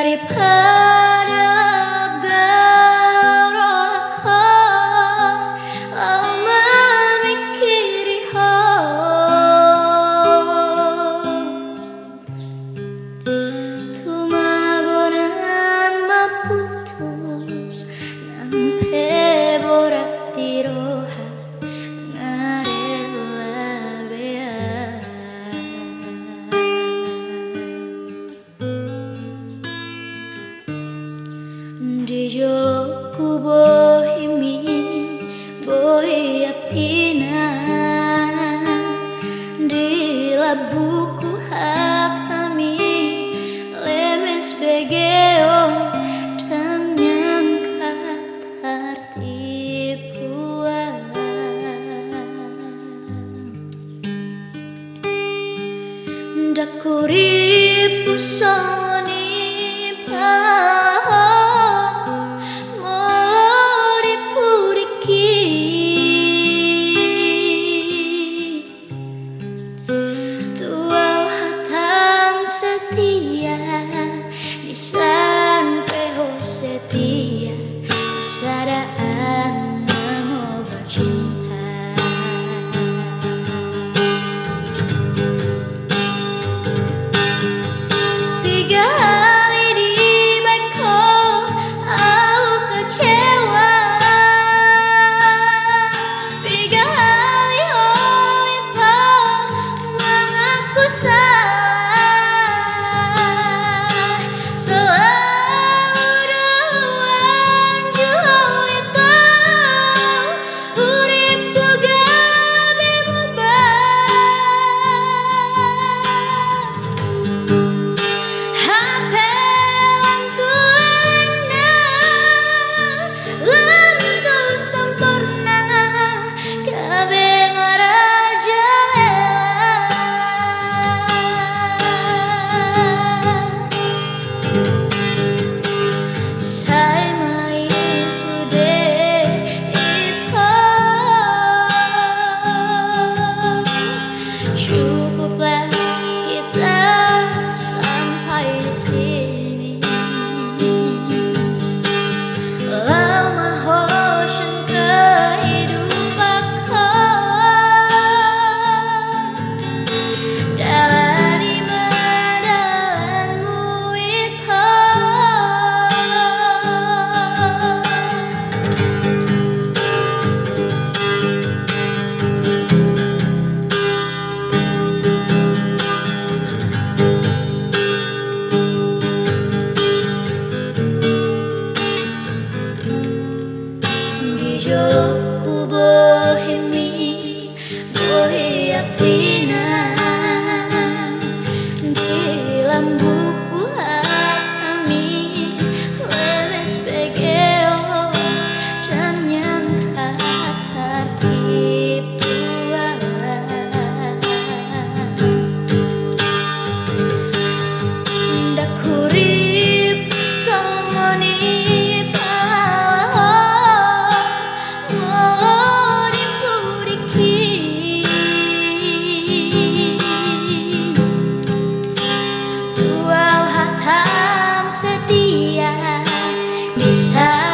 daripada galau aku memikiri tumagonan maputus nampe borak tiroha ngarela bea di joloku bohimi bohi apina di labuku hak kami lemes begeo dan nyangkat arti puan dak kuripu soni sampai setia kesadaan mengobrol cinta tiga kali di bako aku kecewa tiga kali oh itu mengaku salah cukuplah kita sampai di sini. Lama hosan kehidupanku jalani medalanmu itu. Joloku bohimi bohi apina di lambuku hak kami lemes begeo dan nyangkat hati puan dak kurip songoni setia bisa